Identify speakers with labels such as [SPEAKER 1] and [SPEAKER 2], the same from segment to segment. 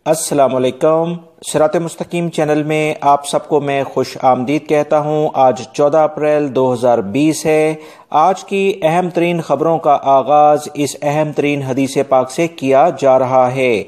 [SPEAKER 1] السلام علیکم۔ sirat.e.mustaqeem channel میں آپ سب کو میں خوش آمدید کہتا ہوں۔ آج 14 اپریل 2020 ہے۔ آج کی اہم ترین خبروں کا آغاز اس اہم ترین حدیث پاک سے کیا جا رہا ہے۔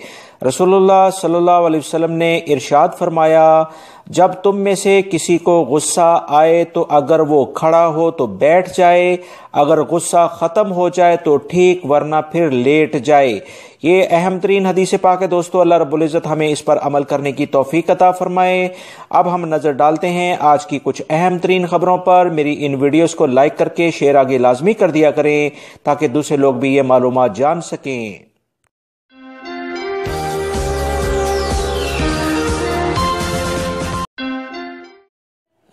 [SPEAKER 1] رسول اللہ صلی اللہ علیہ وسلم نے ارشاد فرمایا، جب تم میں سے کسی کو غصہ آئے تو اگر وہ کھڑا ہو تو بیٹھ جائے، اگر غصہ ختم ہو جائے تو ٹھیک، ورنہ پھر لیٹ جائے۔ یہ اہم ترین حدیث پاک ہے دوستو۔ اللہ رب العزت ہمیں اس پر عمل کرنے کی توفیق عطا فرمائے۔ اب ہم نظر ڈالتے ہیں آج کی کچھ اہم ترین خبروں پر۔ میری ان ویڈیوز کو لائک کر کے شیئر آگے لازمی کر دیا کریں تاکہ دوسرے لوگ بھی یہ معلومات جان سکیں۔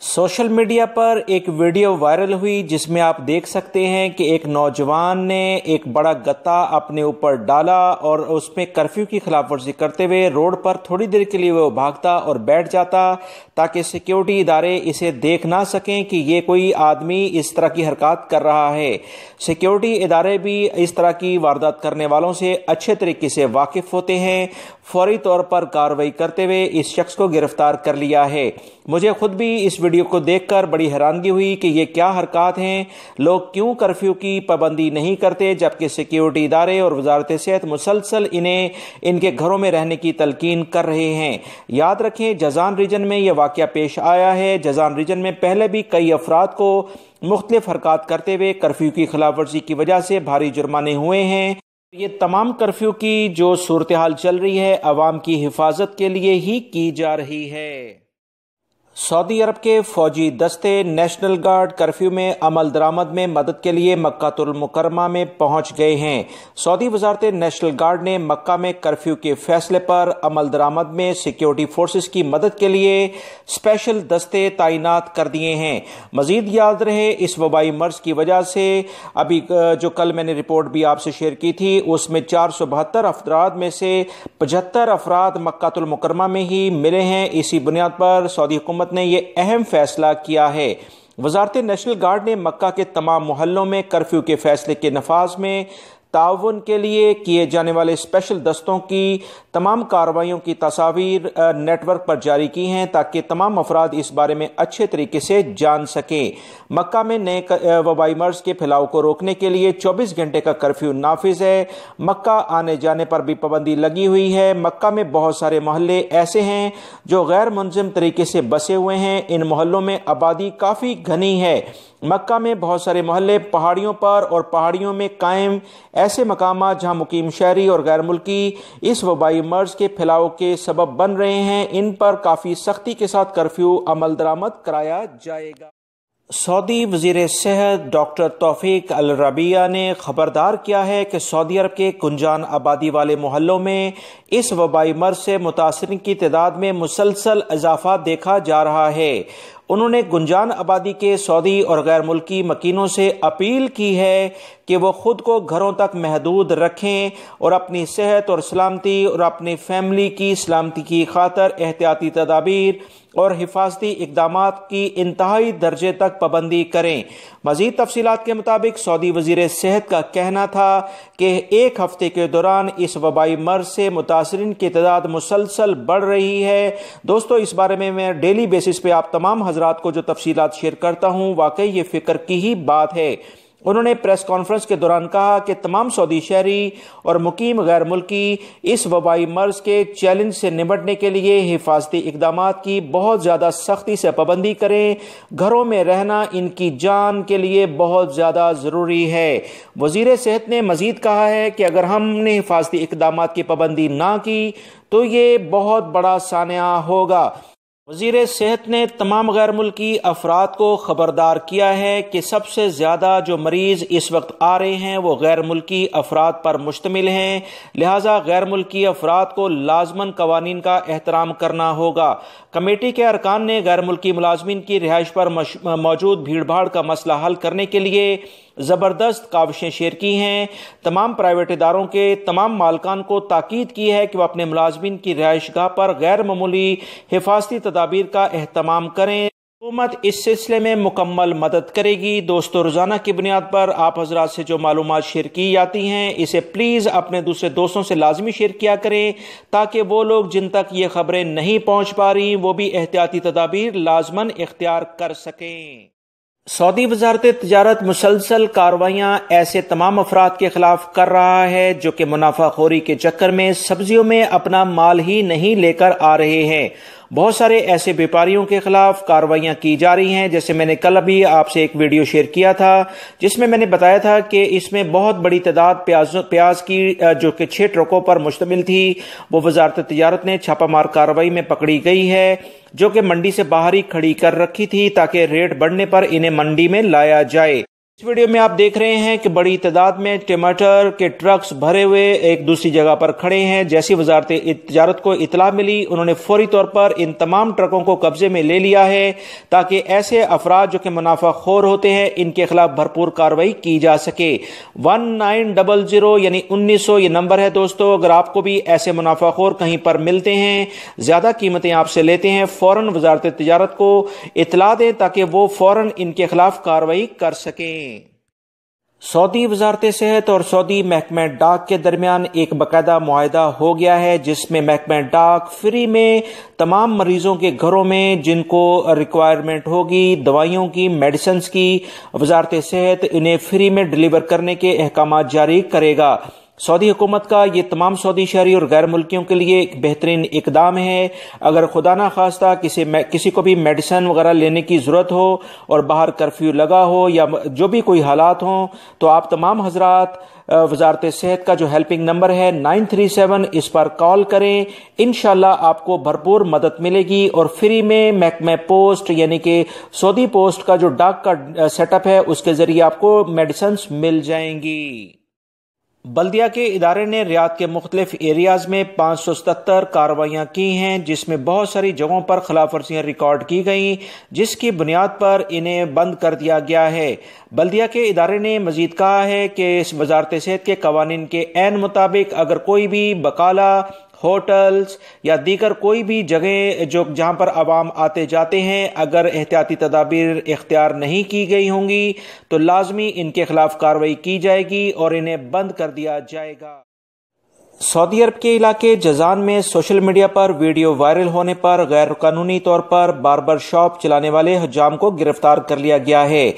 [SPEAKER 1] سوشل میڈیا پر ایک ویڈیو وائرل ہوئی جس میں آپ دیکھ سکتے ہیں کہ ایک نوجوان نے ایک بڑا گتا اپنے اوپر ڈالا اور اس میں کرفیو کی خلاف ورزی کرتے ہوئے روڈ پر تھوڑی دیر کے لیے وہ بھاگتا اور بیٹھ جاتا تاکہ سیکیورٹی ادارے اسے دیکھ نہ سکیں کہ یہ کوئی آدمی اس طرح کی حرکات کر رہا ہے۔ سیکیورٹی ادارے بھی اس طرح کی واردات کرنے والوں سے اچھے طریقے سے واقف ہوتے ہیں۔ فوری طور پر کارروائی کرتے ہوئے اس شخص کو گرفتار کر لیا ہے۔ مجھے خود بھی اس ویڈیو کو دیکھ کر بڑی حیرانگی ہوئی کہ یہ کیا حرکات ہیں۔ لوگ کیوں کرفیو کی پابندی نہیں کرتے جبکہ سیکیورٹی ادارے اور وزارت صحت مسلسل انہیں ان کے گھروں میں رہنے کی تلقین کر رہے ہیں۔ یاد رکھیں جازان ریجن میں یہ واقعہ پیش آیا ہے۔ جازان ریجن میں پہلے بھی کئی افراد کو مختلف حرکات کرتے ہوئے کرفیو کی خلاف ورزی کی وجہ سے بھاری جرمانے ہوئے ہیں۔ یہ تمام کرفیو کی جو صورتحال چل رہی ہے عوام کی حفاظت کے لیے ہی کی جا رہی ہے۔ سعودی عرب کے فوجی دستے نیشنل گارڈ کرفیو میں عمل درآمد میں مدد کے لیے مکہ المکرمہ میں پہنچ گئے ہیں۔ سعودی وزارت نیشنل گارڈ نے مکہ میں کرفیو کے فیصلے پر عمل درآمد میں سیکیورٹی فورسز کی مدد کے لیے اسپیشل دستے تعینات کر دیے ہیں۔ مزید یاد رہے اس وبائی مرض کی وجہ سے ابھی جو کل میں نے رپورٹ بھی آپ سے شیئر کی تھی اس میں 472 افراد میں سے 75 افراد مکہ المکرمہ میں ہی ملے ہیں۔ اسی بنیاد پر سعودی حکومت نے یہ اہم فیصلہ کیا ہے۔ وزارت نیشنل گارڈ نے مکہ کے تمام محلوں میں کرفیو کے فیصلے کے نفاذ میں تعاون کے لیے کیے جانے والے اسپیشل دستوں کی تمام کارروائیوں کی تصاویر نیٹ ورک پر جاری کی ہیں تاکہ تمام افراد اس بارے میں اچھے طریقے سے جان سکیں۔ مکہ میں نئے وبائی مرض کے پھیلاؤ کو روکنے کے لیے 24 گھنٹے کا کرفیو نافذ ہے۔ مکہ آنے جانے پر بھی پابندی لگی ہوئی ہے۔ مکہ میں بہت سارے محلے ایسے ہیں جو غیر منظم طریقے سے بسے ہوئے ہیں۔ ان محلوں میں آبادی کافی گھنی ہے۔ مکہ میں بہت سارے محلے پہاڑیوں پر اور پہاڑیوں میں قائم ایسے مقامات جہاں مقیم شہری اور غیر ملکی اس وبائی مرض کے پھیلاؤ کے سبب بن رہے ہیں، ان پر کافی سختی کے ساتھ کرفیو عمل درآمد کرایا جائے گا۔ سعودی وزیر صحت ڈاکٹر توفیق الربیع نے خبردار کیا ہے کہ سعودی عرب کے گنجان آبادی والے محلوں میں اس وبائی مرض سے متاثرین کی تعداد میں مسلسل اضافہ دیکھا جا رہا ہے۔ انہوں نے گنجان آبادی کے سعودی اور غیر ملکی مکینوں سے اپیل کی ہے کہ وہ خود کو گھروں تک محدود رکھیں اور اپنی صحت اور سلامتی اور اپنی فیملی کی سلامتی کی خاطر احتیاطی تدابیر اور حفاظتی اقدامات کی انتہائی درجے تک پابندی کریں۔ مزید تفصیلات کے مطابق سعودی وزیر صحت کا کہنا تھا کہ ایک ہفتے کے دوران اس وبائی مرض سے متاثرین کی تعداد مسلسل بڑھ رہی ہے۔ دوستو اس بارے میں ڈیلی بیسس پہ آپ تمام حضرات کو جو تفصیلات شیئر کرتا ہوں واقعی یہ فکر کی ہی بات ہے۔ انہوں نے پریس کانفرنس کے دوران کہا کہ تمام سعودی شہری اور مقیم غیر ملکی اس وبائی مرض کے چیلنج سے نمٹنے کے لیے حفاظتی اقدامات کی بہت زیادہ سختی سے پابندی کریں۔ گھروں میں رہنا ان کی جان کے لیے بہت زیادہ ضروری ہے۔ وزیر صحت نے مزید کہا ہے کہ اگر ہم نے حفاظتی اقدامات کی پابندی نہ کی تو یہ بہت بڑا سانحہ ہوگا۔ وزیر صحت نے تمام غیر ملکی افراد کو خبردار کیا ہے کہ سب سے زیادہ جو مریض اس وقت آ رہے ہیں وہ غیر ملکی افراد پر مشتمل ہیں، لہٰذا غیر ملکی افراد کو لازماً قوانین کا احترام کرنا ہوگا۔ کمیٹی کے ارکان نے غیر ملکی ملازمین کی رہائش پر موجود بھیڑ بھاڑ کا مسئلہ حل کرنے کے لیے زبردست کاوشیں شیئر کی ہیں۔ تمام پرائیویٹ اداروں کے تمام مالکان کو تاکید کی ہے کہ وہ اپنے ملازمین کی رہائش گاہ پر غیر معمولی حفاظتی تدابیر کا اہتمام کریں۔ حکومت اس سلسلے میں مکمل مدد کرے گی۔ دوستو، روزانہ کی بنیاد پر آپ حضرات سے جو معلومات شیئر کی جاتی ہیں اسے پلیز اپنے دوسرے دوستوں سے لازمی شیئر کیا کریں تاکہ وہ لوگ جن تک یہ خبریں نہیں پہنچ پا رہی وہ بھی احتیاطی تدابیر لازماً اختیار کر سکیں۔ سعودی وزارت تجارت مسلسل کارروائیاں ایسے تمام افراد کے خلاف کر رہا ہے جو کہ منافع خوری کے چکر میں سبزیوں میں اپنا مال ہی نہیں لے کر آ رہے ہیں۔ بہت سارے ایسے بیپاریوں کے خلاف کارروائیاں کی جا رہی ہیں، جیسے میں نے کل ابھی آپ سے ایک ویڈیو شیئر کیا تھا جس میں نے بتایا تھا کہ اس میں بہت بڑی تعداد پیاز کی جو کہ 6 ٹرکوں پر مشتمل تھی، وہ وزارت تجارت نے چھاپہ مار کارروائی میں پکڑی گئی ہے، جو کہ منڈی سے باہر ہی کھڑی کر رکھی تھی تاکہ ریٹ بڑھنے پر انہیں منڈی میں لایا جائے۔ اس ویڈیو میں آپ دیکھ رہے ہیں کہ بڑی تعداد میں ٹماٹر کے ٹرکس بھرے ہوئے ایک دوسری جگہ پر کھڑے ہیں۔ جیسی وزارت تجارت کو اطلاع ملی، انہوں نے فوری طور پر ان تمام ٹرکوں کو قبضے میں لے لیا ہے تاکہ ایسے افراد جو کہ منافع خور ہوتے ہیں ان کے خلاف بھرپور کارروائی کی جا سکے۔ 1900 یعنی 1900 یہ نمبر ہے دوستو۔ اگر آپ کو بھی ایسے منافع خور کہیں پر ملتے ہیں، زیادہ قیمتیں آپ سے لیتے ہیں، فوراً وزارت تجارت کو اطلاع دیں تاکہ وہ فوراً ان کے خلاف کارروائی کر سکیں۔ سعودی وزارت صحت اور سعودی محکمہ ڈاک کے درمیان ایک باقاعدہ معاہدہ ہو گیا ہے جس میں محکمہ ڈاک فری میں تمام مریضوں کے گھروں میں جن کو ریکوائرمنٹ ہوگی دوائیوں کی، میڈیسنز کی، وزارت صحت انہیں فری میں ڈیلیور کرنے کے احکامات جاری کرے گا۔ سعودی حکومت کا یہ تمام سعودی شہری اور غیر ملکیوں کے لیے ایک بہترین اقدام ہے۔ اگر خدا نہ خواستہ کسی کو بھی میڈیسن وغیرہ لینے کی ضرورت ہو اور باہر کرفیو لگا ہو یا جو بھی کوئی حالات ہوں تو آپ تمام حضرات وزارت صحت کا جو ہیلپنگ نمبر ہے 937 اس پر کال کریں، انشاءاللہ آپ کو بھرپور مدد ملے گی اور فری میں محکمہ پوسٹ یعنی کہ سعودی پوسٹ کا جو ڈاک کا سیٹ اپ ہے اس کے ذریعے آپ کو میڈیسنز مل جائیں گی۔ بلدیہ کے ادارے نے ریاض کے مختلف ایریاز میں 577 کارروائیاں کی ہیں جس میں بہت ساری جگہوں پر خلاف ورزیاں ریکارڈ کی گئیں جس کی بنیاد پر انہیں بند کر دیا گیا ہے۔ بلدیہ کے ادارے نے مزید کہا ہے کہ اس وزارت صحت کے قوانین کے عین مطابق اگر کوئی بھی بقالہ، ہوٹلز یا دیگر کوئی بھی جگہیں جہاں پر عوام آتے جاتے ہیں اگر احتیاطی تدابیر اختیار نہیں کی گئی ہوں گی تو لازمی ان کے خلاف کارروائی کی جائے گی اور انہیں بند کر دیا جائے گا۔ سعودی عرب کے علاقے جازان میں سوشل میڈیا پر ویڈیو وائرل ہونے پر غیر قانونی طور پر باربر شاپ چلانے والے حجام کو گرفتار کر لیا گیا ہے۔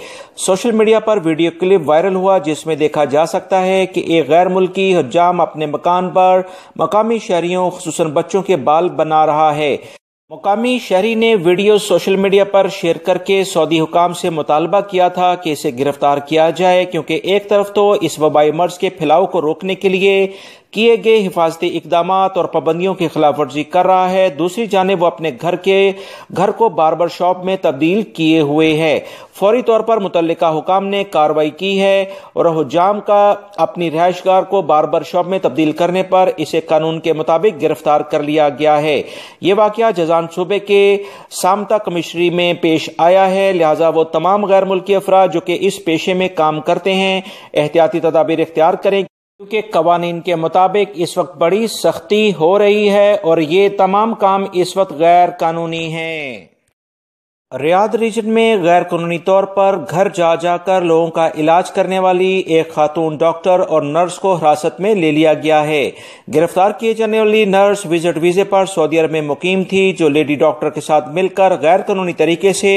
[SPEAKER 1] سوشل میڈیا پر ویڈیو کلپ وائرل ہوا جس میں دیکھا جا سکتا ہے کہ ایک غیر ملکی حجام اپنے مکان پر مقامی شہریوں خصوصاً بچوں کے بال بنا رہا ہے۔ مقامی شہری نے ویڈیو سوشل میڈیا پر شیئر کر کے سعودی حکام سے مطالبہ کیا تھا کہ اسے گرفتار کیا جائے کیونکہ ایک طرف تو اس وبائی مرض کے پھیلاؤ کو روکنے کے لیے کیے گئے حفاظتی اقدامات اور پابندیوں کی خلاف ورزی کر رہا ہے، دوسری جانب وہ اپنے گھر کو باربر شاپ میں تبدیل کیے ہوئے ہے۔ فوری طور پر متعلقہ حکام نے کارروائی کی ہے اور حجام کا اپنی رہائش گاہ کو باربر شاپ میں تبدیل کرنے پر اسے قانون کے مطابق گرفتار کر لیا گیا ہے۔ یہ واقعہ جازان صوبے کے سامتا کمشنری میں پیش آیا ہے، لہٰذا وہ تمام غیر ملکی افراد جو کہ اس پیشے میں کام کرتے ہیں احتیاطی تدابیر اختیار کریں کیونکہ قوانین کے مطابق اس وقت بڑی سختی ہو رہی ہے اور یہ تمام کام اس وقت غیر قانونی ہیں۔ ریاض ریجن میں غیر قانونی طور پر گھر جا کر لوگوں کا علاج کرنے والی ایک خاتون ڈاکٹر اور نرس کو حراست میں لے لیا گیا ہے۔ گرفتار کیے جانے والی نرس وزٹ ویزے پر سعودی عرب میں مقیم تھی جو لیڈی ڈاکٹر کے ساتھ مل کر غیر قانونی طریقے سے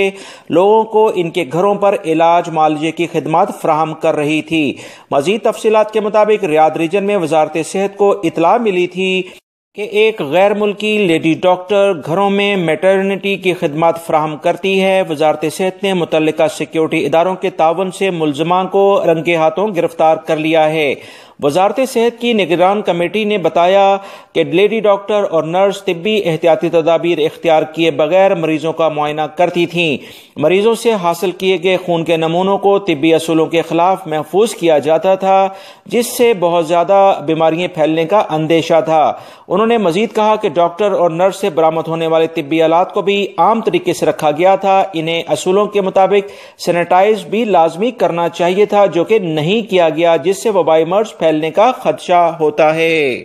[SPEAKER 1] لوگوں کو ان کے گھروں پر علاج معالجے کی خدمات فراہم کر رہی تھی۔ مزید تفصیلات کے مطابق ریاض ریجن میں وزارت صحت کو اطلاع ملی تھی کہ ایک غیر ملکی لیڈی ڈاکٹر گھروں میں میٹرنٹی کی خدمات فراہم کرتی ہے۔ وزارت صحت نے متعلقہ سیکیورٹی اداروں کے تعاون سے ملزمان کو رنگے ہاتھوں گرفتار کر لیا ہے۔ وزارت صحت کی نگران کمیٹی نے بتایا کہ لیڈی ڈاکٹر اور نرس طبی احتیاطی تدابیر اختیار کیے بغیر مریضوں کا معائنہ کرتی تھیں۔ مریضوں سے حاصل کیے گئے خون کے نمونوں کو طبی اصولوں کے خلاف محفوظ کیا جاتا تھا جس سے بہت زیادہ بیماریاں پھیلنے کا اندیشہ تھا۔ انہوں نے مزید کہا کہ ڈاکٹر اور نرس سے برآمد ہونے والے طبی آلات کو بھی عام طریقے سے رکھا گیا تھا، انہیں اصولوں کے مطابق سینیٹائز بھی لازمی کرنا چاہیے تھا جو کہ نہیں کیا گیا جس سے وبائی مرض پھیلنے کا خدشہ ہوتا ہے۔